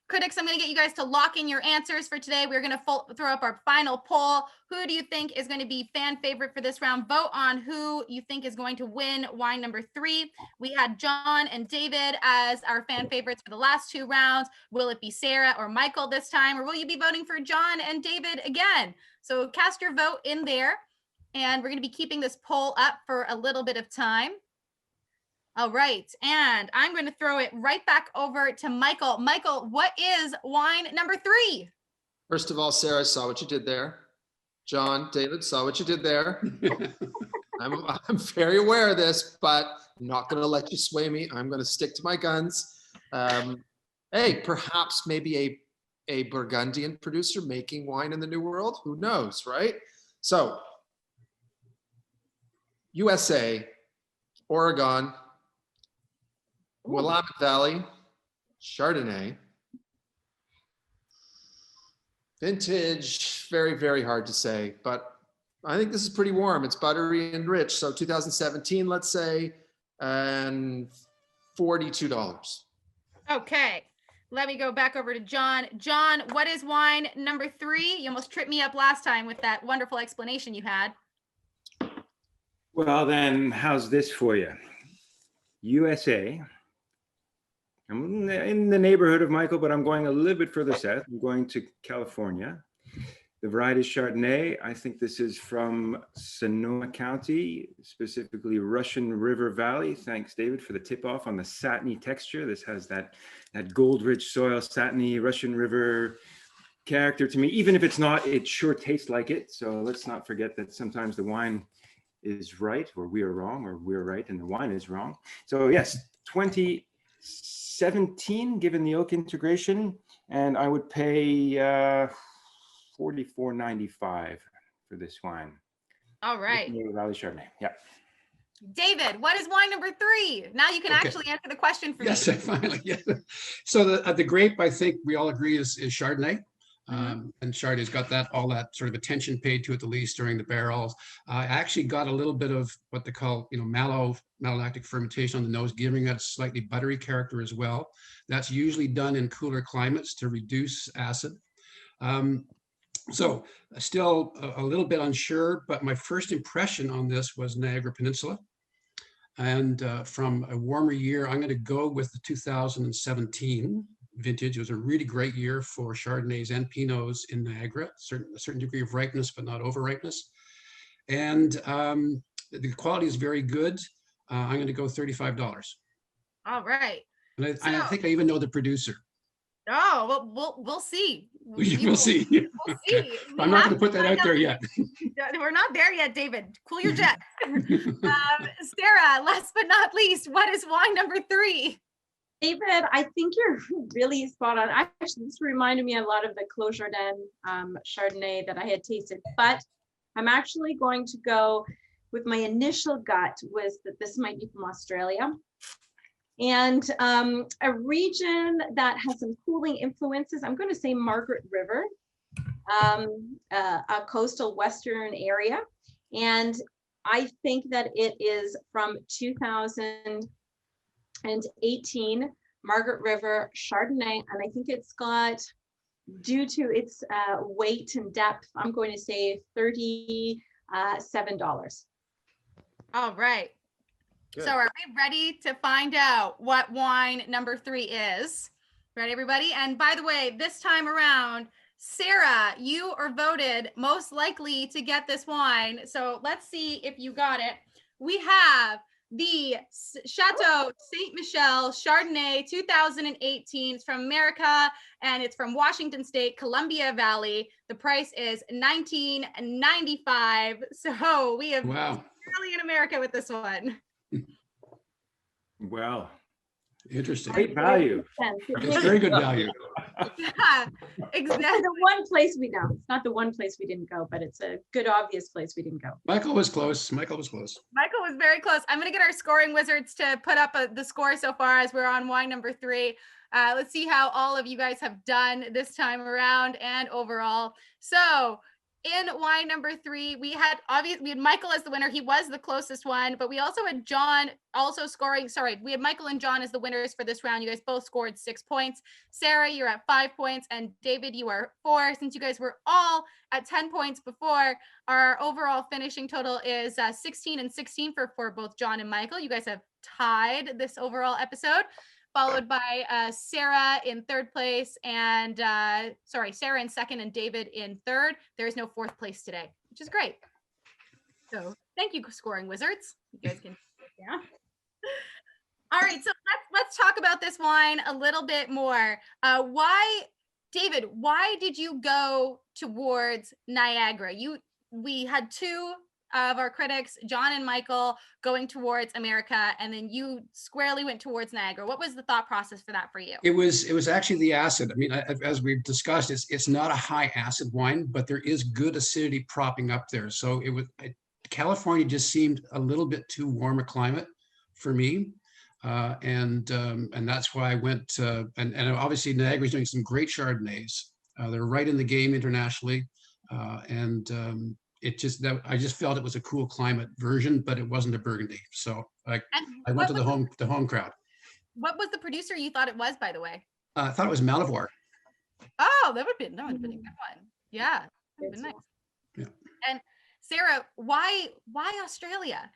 Critics, I'm going to get you guys to lock in your answers for today. We're going to throw up our final poll. Who do you think is going to be fan favorite for this round? Vote on who you think is going to win wine number 3. We had John and David as our fan favorites for the last 2 rounds. Will it be Sarah or Michael this time, or will you be voting for John and David again? So cast your vote in there. And we're going to be keeping this poll up for a little bit of time. All right. And I'm going to throw it right back over to Michael. Michael, what is wine number 3? First of all, Sarah, saw what you did there. John, David, saw what you did there. I'm very aware of this, but I'm not going to let you sway me. I'm going to stick to my guns. Hey, perhaps maybe a Burgundian producer making wine in the New World. Who knows, right? So, USA, Oregon, Willamette Valley, Chardonnay. Vintage, very, very hard to say, but I think this is pretty warm. It's buttery and rich. So 2017, let's say, and $42. Okay. Let me go back over to John. John, what is wine number 3? You almost tripped me up last time with that wonderful explanation you had. Well, then, how's this for you? USA. I'm in the neighborhood of Michael, but I'm going a little bit further south. I'm going to California. The variety is Chardonnay. I think this is from Sonoma County, specifically Russian River Valley. Thanks, David, for the tip-off on the satiny texture. This has that gold-rich soil, satiny Russian River character to me. Even if it's not, it sure tastes like it. So let's not forget that sometimes the wine is right, or we are wrong, or we're right and the wine is wrong. So yes, 2017, given the oak integration, and I would pay $44.95 for this wine. All right. Valley Chardonnay. Yeah. David, what is wine number 3? Now you can actually answer the question for me. Yes, finally. Yeah. So the grape, I think we all agree is Chardonnay. And Chardonnay's got all that sort of attention paid to it, the least during the barrels. I actually got a little bit of what they call, malolactic fermentation on the nose, giving that slightly buttery character as well. That's usually done in cooler climates to reduce acid. So still a little bit unsure, but my first impression on this was Niagara Peninsula. And from a warmer year, I'm going to go with the 2017 vintage. It was a really great year for Chardonnays and Pinots in Niagara, a certain degree of ripeness, but not over ripeness. And the quality is very good. I'm going to go $35. All right. And I think I even know the producer. Oh, well, we'll see. We'll see. We'll see. I'm not going to put that out there yet. We're not there yet, David. Cool your jet. Sarah, last but not least, what is wine number 3? David, I think you're really spot on. Actually, this reminded me a lot of the Clos Jardin Chardonnay that I had tasted, but I'm actually going to go with my initial gut was that this might be from Australia. And a region that has some cooling influences, I'm going to say Margaret River, a coastal western area. And I think that it is from 2018, Margaret River Chardonnay. And I think it's got, due to its weight and depth, I'm going to say $37. All right. Good. So are we ready to find out what wine number 3 is? Ready, everybody? And by the way, this time around, Sarah, you are voted most likely to get this wine. So let's see if you got it. We have the Chateau Saint Michel Chardonnay 2018. It's from America and it's from Washington State, Columbia Valley. The price is $19.95. So we have Wow. really in America with this one. Well, Interesting. great value. It's very good value. Yeah, exactly. The one place we know. It's not the one place we didn't go, but it's a good, obvious place we didn't go. Michael was close. Michael was close. Michael was very close. I'm going to get our scoring wizards to put up the score so far as we're on wine number 3. Let's see how all of you guys have done this time around and overall. So in wine number 3, we had Michael as the winner. He was the closest one, but we also had John also scoring. Sorry, we had Michael and John as the winners for this round. You guys both scored 6 points. Sarah, you're at 5 points, and David, you are 4. Since you guys were all at 10 points before, our overall finishing total is 16 and 16 for both John and Michael. You guys have tied this overall episode, followed by Sarah in 3rd place and Sarah in 2nd and David in 3rd. There is no 4th place today, which is great. So thank you, scoring wizards. You guys can yeah. All right, so let's talk about this wine a little bit more. David, why did you go towards Niagara? We had 2 of our critics, John and Michael, going towards America, and then you squarely went towards Niagara. What was the thought process for that for you? It was actually the acid. I mean, as we've discussed, it's not a high acid wine, but there is good acidity propping up there. So California just seemed a little bit too warm a climate for me. And that's why I went, and obviously Niagara's doing some great Chardonnays. They're right in the game internationally. I just felt it was a cool climate version, but it wasn't a Burgundy. So I went to the home crowd. What was the producer you thought it was, by the way? I thought it was Malivore. Oh, that would have been a good one. Yeah, that would have been nice. Yeah. And Sarah, why Australia?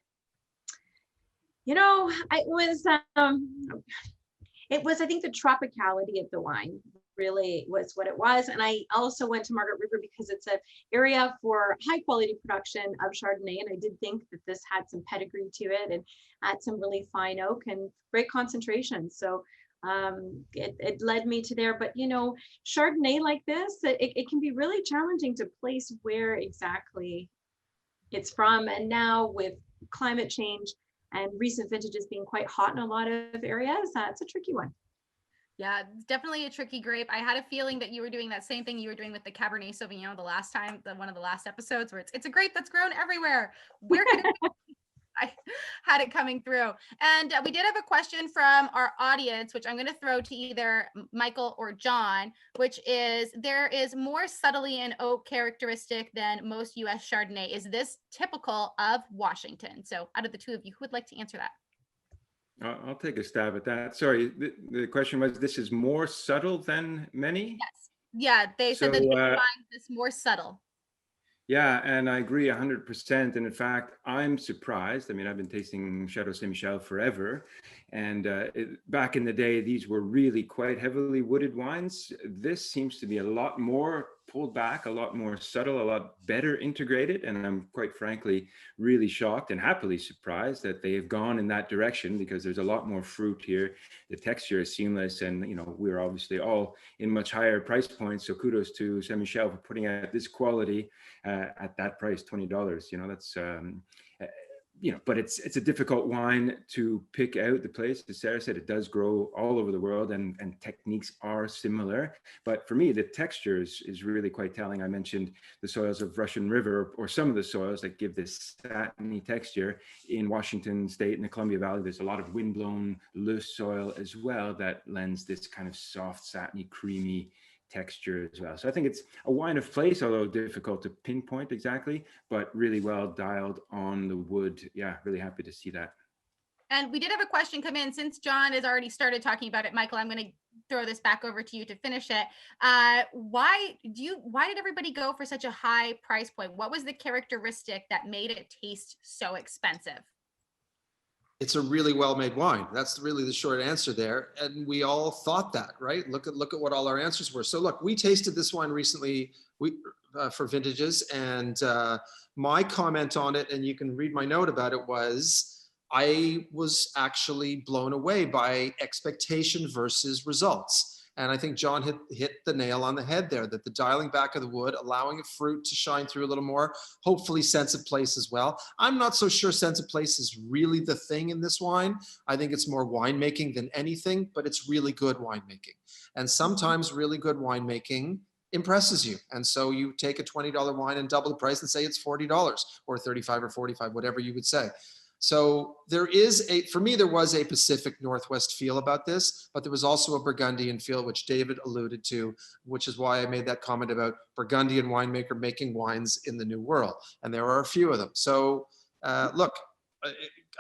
It was, I think, the tropicality of the wine really was what it was. And I also went to Margaret River because it's an area for high quality production of Chardonnay. And I did think that this had some pedigree to it and had some really fine oak and great concentration. So it led me to there. But, Chardonnay like this, it can be really challenging to place where exactly it's from. And now with climate change and recent vintages being quite hot in a lot of areas, it's a tricky one. Yeah, it's definitely a tricky grape. I had a feeling that you were doing that same thing you were doing with the Cabernet Sauvignon one of the last episodes, where it's a grape that's grown everywhere. Where could it be? I had it coming through. And we did have a question from our audience, which I'm going to throw to either Michael or John, which is, there is more subtly an oak characteristic than most U.S. Chardonnay. Is this typical of Washington? So out of the two of you, who would like to answer that? I'll take a stab at that. Sorry, the question was, this is more subtle than many? Yes. Yeah, they said that they find this more subtle. Yeah, and I agree 100%. And in fact, I'm surprised. I mean, I've been tasting Chateau Saint Michel forever. And back in the day, these were really quite heavily wooded wines. This seems to be a lot more pulled back, a lot more subtle, a lot better integrated. And I'm quite frankly, really shocked and happily surprised that they have gone in that direction, because there's a lot more fruit here. The texture is seamless. And, we're obviously all in much higher price points. So kudos to Saint Michel for putting out this quality at that price, $20. That's but it's a difficult wine to pick out the place. As Sarah said, it does grow all over the world, and techniques are similar. But for me, the texture is really quite telling. I mentioned the soils of Russian River, or some of the soils that give this satiny texture. In Washington State, in the Columbia Valley, there's a lot of windblown, loose soil as well that lends this kind of soft, satiny, creamy texture as well. So I think it's a wine of place, although difficult to pinpoint exactly, but really well dialed on the wood. Yeah, really happy to see that. And we did have a question come in. Since John has already started talking about it, Michael, I'm going to throw this back over to you to finish it. Why did everybody go for such a high price point? What was the characteristic that made it taste so expensive? It's a really well-made wine. That's really the short answer there. And we all thought that, right? Look at what all our answers were. So look, we tasted this wine recently for vintages, and my comment on it, and you can read my note about it, was I was actually blown away by expectation versus results. And I think John hit the nail on the head there, that the dialing back of the wood, allowing a fruit to shine through a little more, hopefully sense of place as well. I'm not so sure sense of place is really the thing in this wine. I think it's more winemaking than anything, but it's really good winemaking. And sometimes really good winemaking impresses you. And so you take a $20 wine and double the price and say it's $40 or $35 or $45, whatever you would say. So for me, there was a Pacific Northwest feel about this, but there was also a Burgundian feel, which David alluded to, which is why I made that comment about Burgundian winemaker making wines in the New World. And there are a few of them. So look,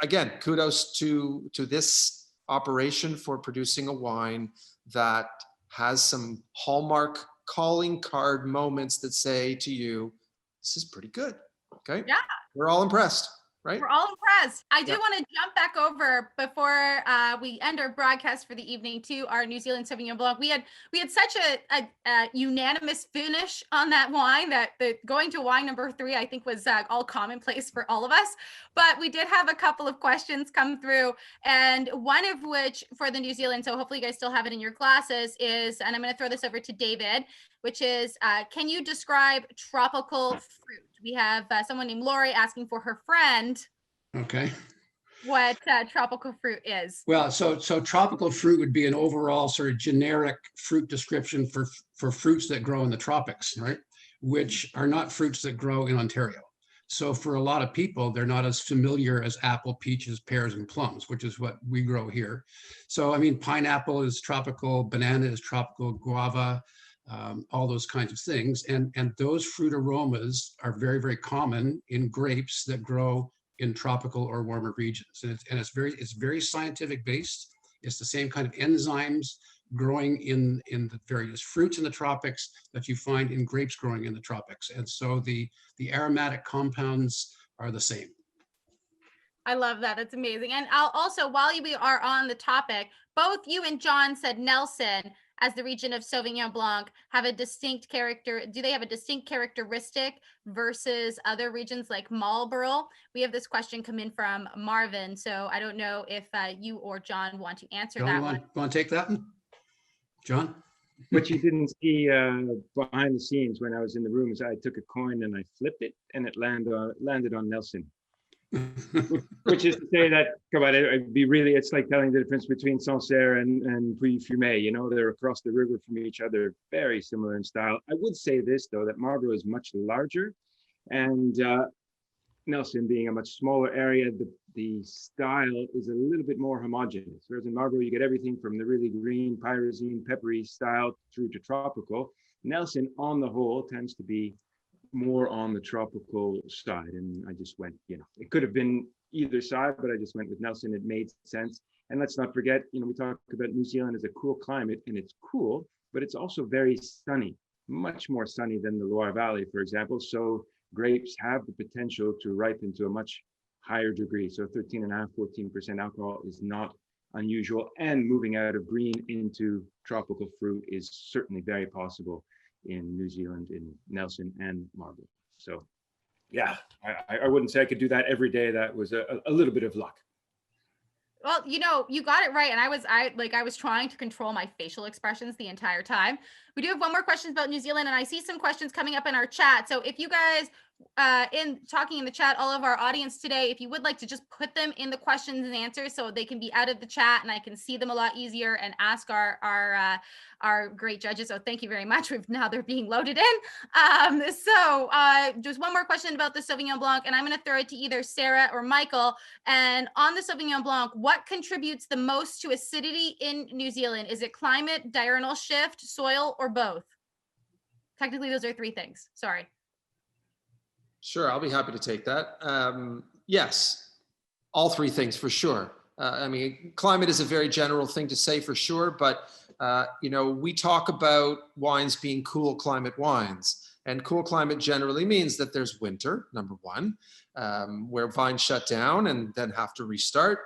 again, kudos to this operation for producing a wine that has some hallmark calling card moments that say to you, this is pretty good. Okay. Yeah. We're all impressed. Right? We're all impressed. I do want to jump back over before we end our broadcast for the evening to our New Zealand Sauvignon Blanc. We had such a unanimous finish on that wine that going to wine number 3, I think, was all commonplace for all of us. But we did have a couple of questions come through, and one of which for the New Zealand, so hopefully you guys still have it in your glasses, is, and I'm going to throw this over to David, which is, can you describe tropical fruit? We have someone named Lori asking for her friend. Okay. What tropical fruit is. Well, so tropical fruit would be an overall sort of generic fruit description for fruits that grow in the tropics, right? Which are not fruits that grow in Ontario. So for a lot of people, they're not as familiar as apple, peaches, pears, and plums, which is what we grow here. So, I mean, pineapple is tropical, banana is tropical, guava, all those kinds of things. And those fruit aromas are very, very common in grapes that grow in tropical or warmer regions. And it's very scientific based. It's the same kind of enzymes growing in the various fruits in the tropics that you find in grapes growing in the tropics. And so the aromatic compounds are the same. I love that. It's amazing. And I'll also, while we are on the topic, both you and John said Nelson, as the region of Sauvignon Blanc, have a distinct character. Do they have a distinct characteristic versus other regions like Marlborough? We have this question come in from Marvin. So I don't know if you or John want to answer that one. Want to take that one? John? What you didn't see behind the scenes when I was in the room is I took a coin and I flipped it and it landed on Nelson. Which is to say that, come on, it's like telling the difference between Sancerre and Puy-Fumé. You know, they're across the river from each other, very similar in style. I would say this, though, that Marlborough is much larger, and Nelson being a much smaller area, the style is a little bit more homogeneous. Whereas in Marlborough, you get everything from the really green, pyrazine, peppery style through to tropical. Nelson, on the whole, tends to be more on the tropical side, and I just went, it could have been either side, but I just went with Nelson. It made sense. And let's not forget, we talk about New Zealand as a cool climate, and it's cool, but it's also very sunny, much more sunny than the Loire Valley, for example. So grapes have the potential to ripen to a much higher degree. So 13.5, 14% alcohol is not unusual, and moving out of green into tropical fruit is certainly very possible in New Zealand, in Nelson and Marlborough. So yeah, I wouldn't say I could do that every day. That was a little bit of luck. Well, you got it right. And I was trying to control my facial expressions the entire time. We do have one more question about New Zealand, and I see some questions coming up in our chat. So if you guys in talking in the chat, all of our audience today, if you would like to just put them in the questions and answers so they can be out of the chat and I can see them a lot easier and ask our great judges. So thank you very much. Now they're being loaded in. Just one more question about the Sauvignon Blanc, and I'm going to throw it to either Sarah or Michael. And on the Sauvignon Blanc, what contributes the most to acidity in New Zealand? Is it climate, diurnal shift, soil, or both? Technically, those are three things. Sorry. Sure, I'll be happy to take that. Yes, all three things for sure. I mean, climate is a very general thing to say for sure, but you know, we talk about wines being cool climate wines, and cool climate generally means that there's winter, number one, where vines shut down and then have to restart.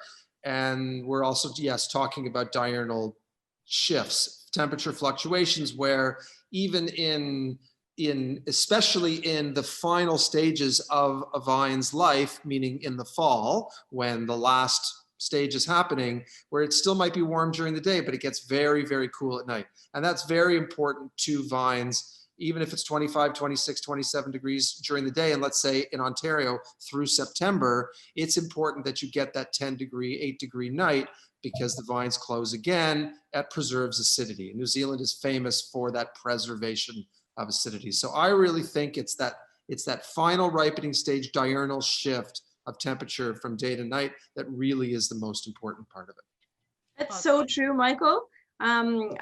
And we're also, yes, talking about diurnal shifts, temperature fluctuations, where even especially in the final stages of a vine's life, meaning in the fall, when the last stage is happening, where it still might be warm during the day, but it gets very, very cool at night. And that's very important to vines, even if it's 25, 26, 27 degrees during the day. And let's say in Ontario through September, it's important that you get that 10 degree, 8 degree night, because the vines close again. That preserves acidity. New Zealand is famous for that preservation of acidity. So I really think it's that final ripening stage, diurnal shift of temperature from day to night that really is the most important part of it. That's so true, Michael. And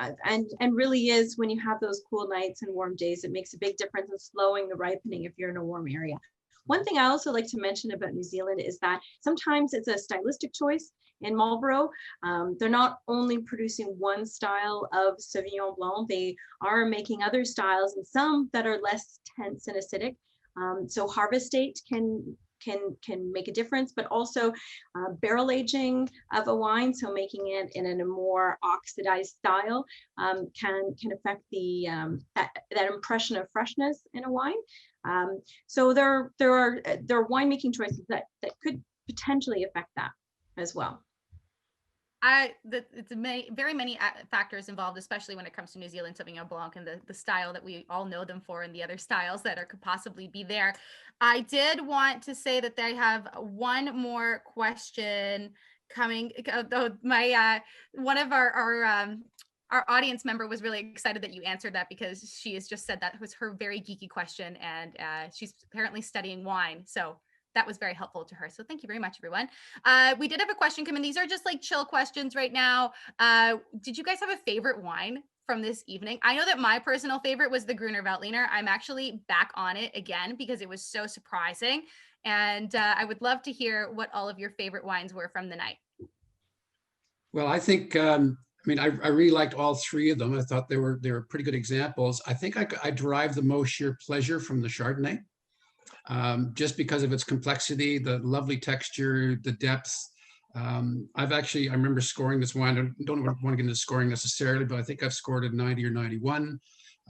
really is, when you have those cool nights and warm days, it makes a big difference in slowing the ripening if you're in a warm area. One thing I also like to mention about New Zealand is that sometimes it's a stylistic choice. In Marlborough, they're not only producing one style of Sauvignon Blanc, they are making other styles, and some that are less tense and acidic. So harvest date can make a difference, but also barrel aging of a wine, so making it in a more oxidized style, can affect the that impression of freshness in a wine. So there are winemaking choices that could potentially affect that as well. It's very many factors involved, especially when it comes to New Zealand Sauvignon Blanc and the style that we all know them for, and the other styles that could possibly be there. I did want to say that they have one more question coming. One of our audience member was really excited that you answered that, because she has just said that was her very geeky question, and she's apparently studying wine. So that was very helpful to her. So thank you very much, everyone. We did have a question come in. These are just like chill questions right now. Did you guys have a favorite wine from this evening? I know that my personal favorite was the Grüner Veltliner. I'm actually back on it again because it was so surprising. And I would love to hear what all of your favorite wines were from the night. Well, I think, I really liked all three of them. I thought they were pretty good examples. I think I derived the most sheer pleasure from the Chardonnay. Just because of its complexity, the lovely texture, the depth. I remember scoring this wine. I don't want to get into scoring necessarily, but I think I've scored it 90 or 91.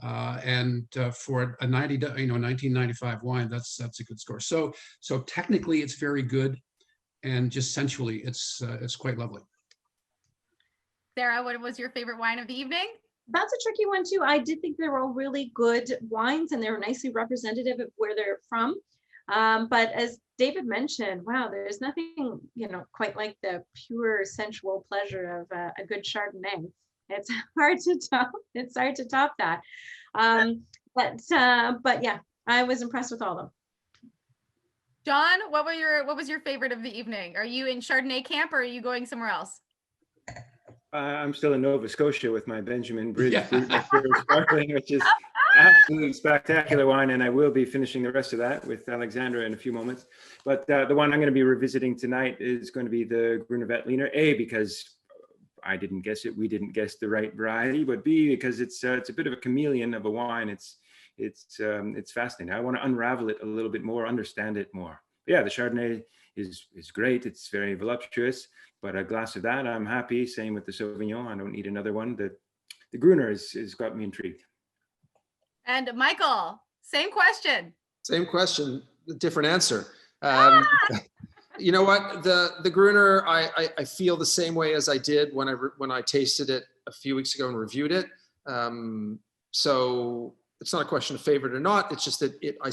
And for a 1995 wine, that's a good score. So technically, it's very good, and just sensually, it's quite lovely. Sarah, what was your favorite wine of the evening? That's a tricky one too. I did think they were all really good wines, and they were nicely representative of where they're from. But as David mentioned, wow, there's nothing, quite like the pure sensual pleasure of a good Chardonnay. It's hard to top. It's hard to top that. But yeah, I was impressed with all of them. John, what was your favorite of the evening? Are you in Chardonnay camp, or are you going somewhere else? I'm still in Nova Scotia with my Benjamin Bridge Sparkling, which is absolutely spectacular wine, and I will be finishing the rest of that with Alexandra in a few moments. But the one I'm going to be revisiting tonight is going to be the Grüner Veltliner, A, because I didn't guess it, we didn't guess the right variety, but B, because it's a bit of a chameleon of a wine. It's fascinating. I want to unravel it a little bit more, understand it more. But yeah, the Chardonnay is great. It's very voluptuous. But a glass of that, I'm happy. Same with the Sauvignon. I don't need another one. The Grüner has got me intrigued. And Michael, same question. Same question, different answer. You know what? The Grüner, I feel the same way as I did when I tasted it a few weeks ago and reviewed it. So it's not a question of favorite or not. It's just that I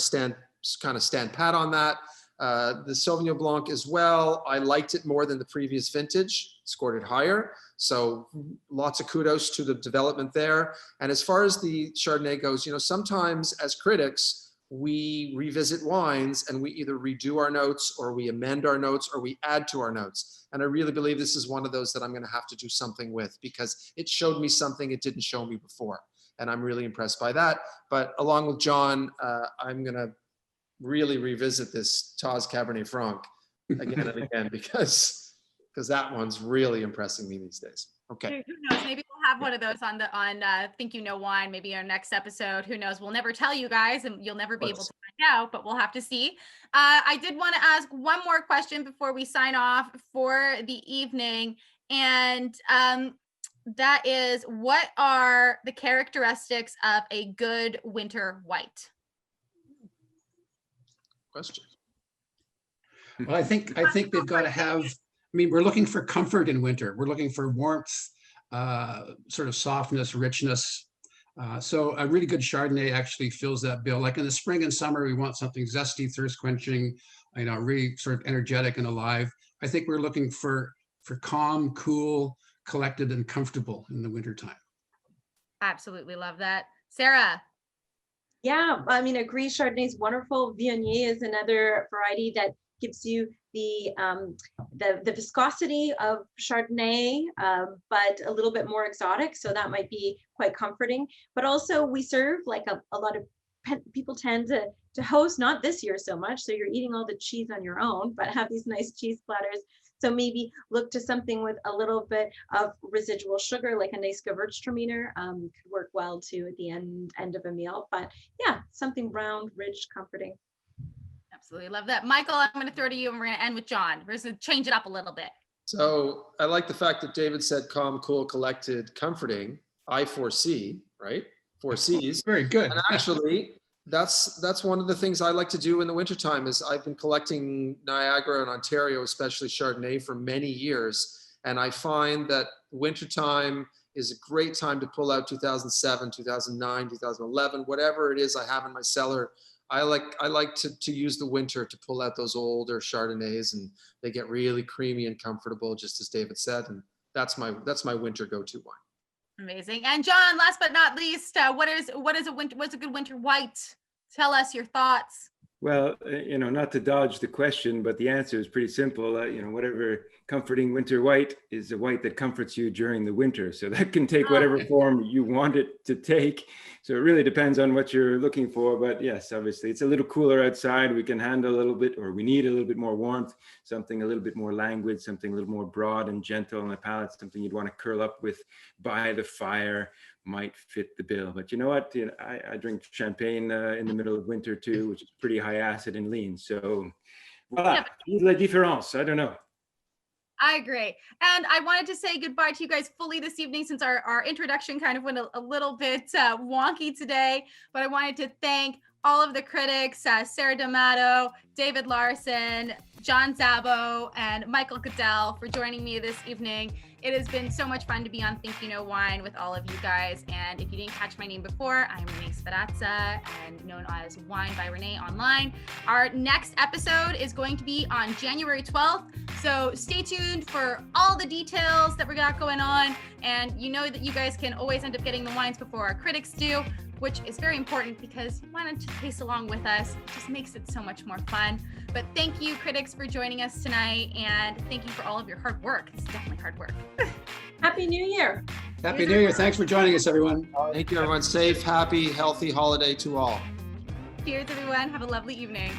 kind of stand pat on that. The Sauvignon Blanc as well, I liked it more than the previous vintage, scored it higher. So lots of kudos to the development there. And as far as the Chardonnay goes, sometimes as critics, we revisit wines and we either redo our notes or we amend our notes or we add to our notes. And I really believe this is one of those that I'm going to have to do something with because it showed me something it didn't show me before. And I'm really impressed by that. But along with John, I'm going to really revisit this Taz Cabernet Franc again and again because that one's really impressing me these days. Okay. Who knows? Maybe we'll have one of those on Think You Know Wine, maybe our next episode. Who knows? We'll never tell you guys and you'll never be able to find out, but we'll have to see. I did want to ask one more question before we sign off for the evening. And that is, what are the characteristics of a good winter white? Question. Well, I think they've got to have, we're looking for comfort in winter. We're looking for warmth, sort of softness, richness. So a really good Chardonnay actually fills that bill. Like in the spring and summer, we want something zesty, thirst quenching, really sort of energetic and alive. I think we're looking for calm, cool, collected, and comfortable in the wintertime. Absolutely love that. Sarah. Yeah, agree. Chardonnay is wonderful. Viognier is another variety that gives you the viscosity of Chardonnay, but a little bit more exotic. So that might be quite comforting. But also we serve, like a lot of people tend to host, not this year so much. So you're eating all the cheese on your own, but have these nice cheese platters. So maybe look to something with a little bit of residual sugar, like a nice Gewürztraminer, could work well too at the end of a meal. But yeah, something round, rich, comforting. Absolutely love that. Michael, I'm going to throw to you and we're going to end with John. We're going to change it up a little bit. So I like the fact that David said calm, cool, collected, comforting. I foresee, right? 4 C's. Very good. And actually, that's one of the things I like to do in the wintertime is I've been collecting Niagara and Ontario, especially Chardonnay, for many years. And I find that wintertime is a great time to pull out 2007, 2009, 2011, whatever it is I have in my cellar. I like to use the winter to pull out those older Chardonnays, and they get really creamy and comfortable, just as David said. And that's my winter go-to wine. Amazing. And John, last but not least, what's a good winter white? Tell us your thoughts. Well, not to dodge the question, but the answer is pretty simple. Whatever comforting winter white is a white that comforts you during the winter. So that can take whatever form you want it to take. So it really depends on what you're looking for. But yes, obviously it's a little cooler outside. We can handle a little bit, or we need a little bit more warmth, something a little bit more languid, something a little more broad and gentle on the palate, something you'd want to curl up with by the fire. Might fit the bill. But you know what? I drink champagne in the middle of winter too, which is pretty high acid and lean. So voilà, la différence. I don't know. I agree. And I wanted to say goodbye to you guys fully this evening, since our introduction kind of went a little bit wonky today. But I wanted to thank all of the critics, Sarah D'Amato, David Lawrason, John Szabo, and Michael Godel for joining me this evening. It has been so much fun to be on Think You Know Wine with all of you guys. And if you didn't catch my name before, I'm Renée Sferrazza, and known as Wine by Renée online. Our next episode is going to be on January 12th. So stay tuned for all the details that we got going on. And you know that you guys can always end up getting the wines before our critics do, which is very important because why don't you taste along with us? It just makes it so much more fun. But thank you, critics, for joining us tonight. And thank you for all of your hard work. It's definitely hard work. Happy New Year. Happy New Year. Thanks for joining us, everyone. Thank you, everyone. Safe, happy, healthy holiday to all. Cheers, everyone. Have a lovely evening.